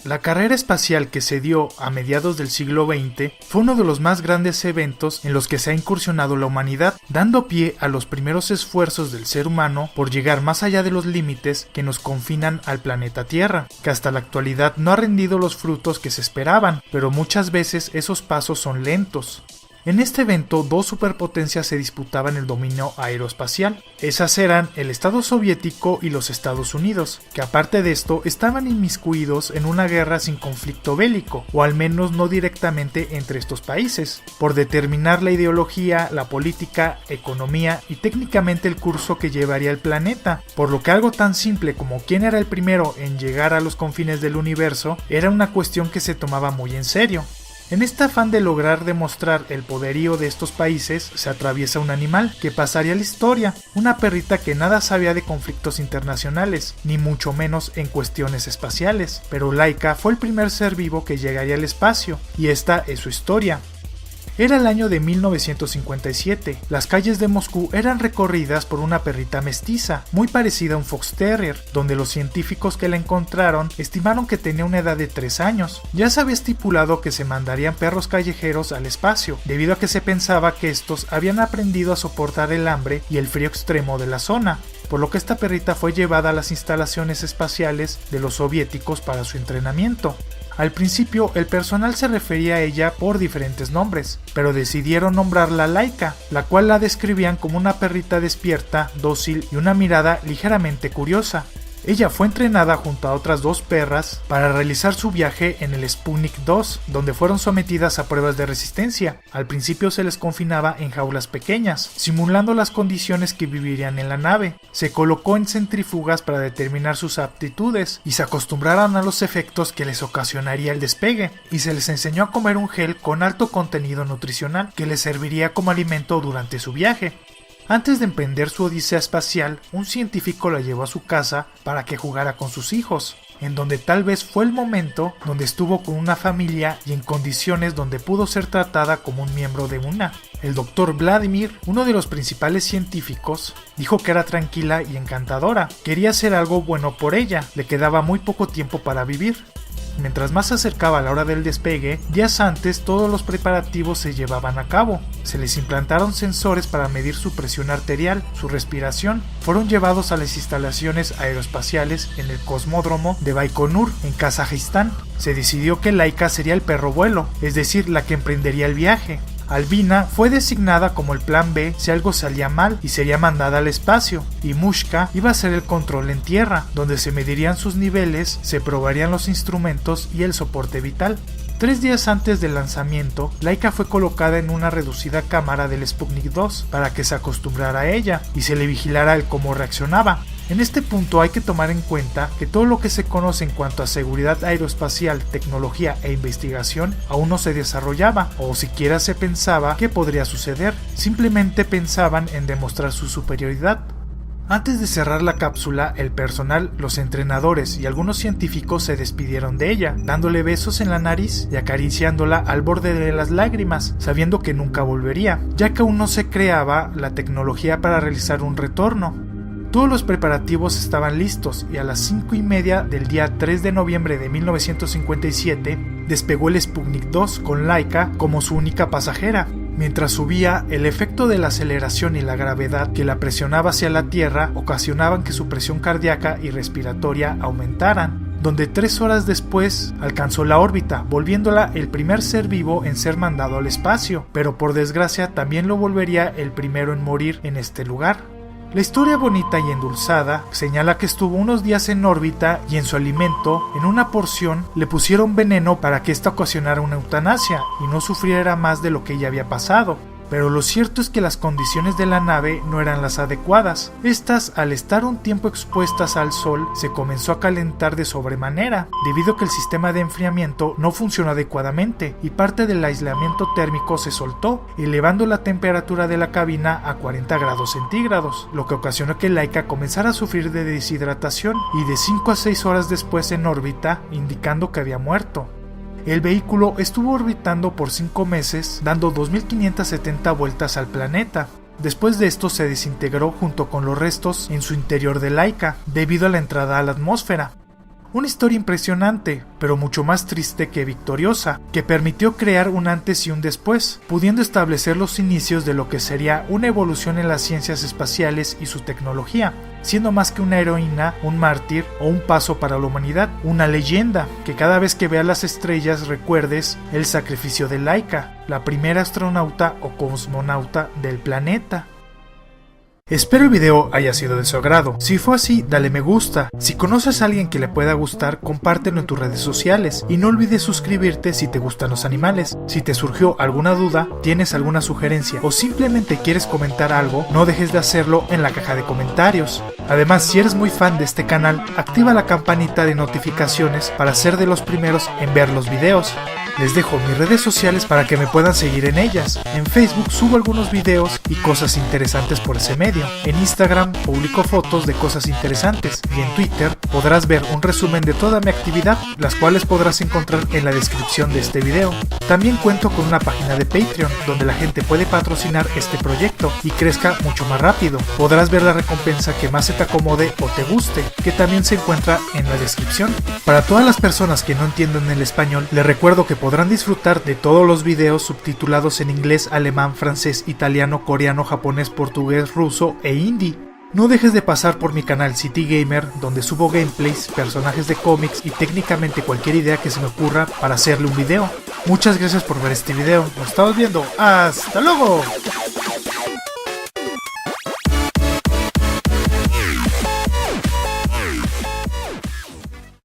La carrera espacial que se dio a mediados del siglo XX fue uno de los más grandes eventos en los que se ha incursionado la humanidad, dando pie a los primeros esfuerzos del ser humano por llegar más allá de los límites que nos confinan al planeta Tierra, que hasta la actualidad no ha rendido los frutos que se esperaban, pero muchas veces esos pasos son lentos. En este evento, dos superpotencias se disputaban el dominio aeroespacial. Esas eran el Estado soviético y los Estados Unidos, que aparte de esto estaban inmiscuidos en una guerra sin conflicto bélico, o al menos no directamente entre estos países, por determinar la ideología, la política, economía y técnicamente el curso que llevaría el planeta, por lo que algo tan simple como quién era el primero en llegar a los confines del universo era una cuestión que se tomaba muy en serio. En este afán de lograr demostrar el poderío de estos países, se atraviesa un animal que pasaría a la historia, una perrita que nada sabía de conflictos internacionales, ni mucho menos en cuestiones espaciales, pero Laika fue el primer ser vivo que llegaría al espacio, y esta es su historia. Era el año de 1957, las calles de Moscú eran recorridas por una perrita mestiza, muy parecida a un fox terrier, donde los científicos que la encontraron estimaron que tenía una edad de 3 años. Ya se había estipulado que se mandarían perros callejeros al espacio, debido a que se pensaba que estos habían aprendido a soportar el hambre y el frío extremo de la zona, por lo que esta perrita fue llevada a las instalaciones espaciales de los soviéticos para su entrenamiento. Al principio, el personal se refería a ella por diferentes nombres, pero decidieron nombrarla Laika, la cual la describían como una perrita despierta, dócil y una mirada ligeramente curiosa. Ella fue entrenada junto a otras 2 perras para realizar su viaje en el Sputnik 2, donde fueron sometidas a pruebas de resistencia. Al principio se les confinaba en jaulas pequeñas, simulando las condiciones que vivirían en la nave. Se colocó en centrífugas para determinar sus aptitudes y se acostumbraron a los efectos que les ocasionaría el despegue, y se les enseñó a comer un gel con alto contenido nutricional que les serviría como alimento durante su viaje. Antes de emprender su odisea espacial, un científico la llevó a su casa para que jugara con sus hijos, en donde tal vez fue el momento donde estuvo con una familia y en condiciones donde pudo ser tratada como un miembro de una. El doctor Vladimir, uno de los principales científicos, dijo que era tranquila y encantadora, quería hacer algo bueno por ella, le quedaba muy poco tiempo para vivir. Mientras más se acercaba la hora del despegue, días antes todos los preparativos se llevaban a cabo. Se les implantaron sensores para medir su presión arterial, su respiración. Fueron llevados a las instalaciones aeroespaciales en el cosmódromo de Baikonur, en Kazajistán. Se decidió que Laika sería el perro vuelo, es decir, la que emprendería el viaje. Albina fue designada como el plan B si algo salía mal y sería mandada al espacio, y Mushka iba a ser el control en tierra, donde se medirían sus niveles, se probarían los instrumentos y el soporte vital. 3 días antes del lanzamiento, Laika fue colocada en una reducida cámara del Sputnik 2 para que se acostumbrara a ella y se le vigilara el cómo reaccionaba. En este punto hay que tomar en cuenta que todo lo que se conoce en cuanto a seguridad aeroespacial, tecnología e investigación aún no se desarrollaba, o siquiera se pensaba que podría suceder, simplemente pensaban en demostrar su superioridad. Antes de cerrar la cápsula, el personal, los entrenadores y algunos científicos se despidieron de ella, dándole besos en la nariz y acariciándola al borde de las lágrimas, sabiendo que nunca volvería, ya que aún no se creaba la tecnología para realizar un retorno. Todos los preparativos estaban listos y a las 5:30 del día 3 de noviembre de 1957 despegó el Sputnik 2 con Laika como su única pasajera. Mientras subía, el efecto de la aceleración y la gravedad que la presionaba hacia la Tierra ocasionaban que su presión cardíaca y respiratoria aumentaran, donde 3 horas después alcanzó la órbita, volviéndola el primer ser vivo en ser mandado al espacio, pero por desgracia también lo volvería el primero en morir en este lugar. La historia bonita y endulzada señala que estuvo unos días en órbita y en su alimento, en una porción, le pusieron veneno para que esta ocasionara una eutanasia y no sufriera más de lo que ya había pasado. Pero lo cierto es que las condiciones de la nave no eran las adecuadas. Estas, al estar un tiempo expuestas al sol, se comenzó a calentar de sobremanera, debido a que el sistema de enfriamiento no funcionó adecuadamente y parte del aislamiento térmico se soltó, elevando la temperatura de la cabina a 40 grados centígrados, lo que ocasionó que Laika comenzara a sufrir de deshidratación y de 5 a 6 horas después en órbita, indicando que había muerto. El vehículo estuvo orbitando por 5 meses, dando 2.570 vueltas al planeta. Después de esto se desintegró junto con los restos en su interior de Laika, debido a la entrada a la atmósfera. Una historia impresionante, pero mucho más triste que victoriosa, que permitió crear un antes y un después, pudiendo establecer los inicios de lo que sería una evolución en las ciencias espaciales y su tecnología, siendo más que una heroína, un mártir o un paso para la humanidad, una leyenda, que cada vez que veas las estrellas recuerdes el sacrificio de Laika, la primera astronauta o cosmonauta del planeta. Espero el video haya sido de su agrado. Si fue así, dale me gusta. Si conoces a alguien que le pueda gustar, compártelo en tus redes sociales. Y no olvides suscribirte si te gustan los animales. Si te surgió alguna duda, tienes alguna sugerencia o simplemente quieres comentar algo, no dejes de hacerlo en la caja de comentarios. Además, si eres muy fan de este canal, activa la campanita de notificaciones para ser de los primeros en ver los videos. Les dejo mis redes sociales para que me puedan seguir en ellas. En Facebook subo algunos videos y cosas interesantes por ese medio. En Instagram publico fotos de cosas interesantes. Y en Twitter podrás ver un resumen de toda mi actividad, las cuales podrás encontrar en la descripción de este video. También cuento con una página de Patreon, donde la gente puede patrocinar este proyecto y crezca mucho más rápido. Podrás ver la recompensa que más se te acomode o te guste, que también se encuentra en la descripción. Para todas las personas que no entienden el español, les recuerdo que podrán disfrutar de todos los videos subtitulados en inglés, alemán, francés, italiano, coreano, japonés, portugués, ruso e hindi. No dejes de pasar por mi canal City Gamer, donde subo gameplays, personajes de cómics y técnicamente cualquier idea que se me ocurra para hacerle un video. Muchas gracias por ver este video, nos estamos viendo, ¡hasta luego!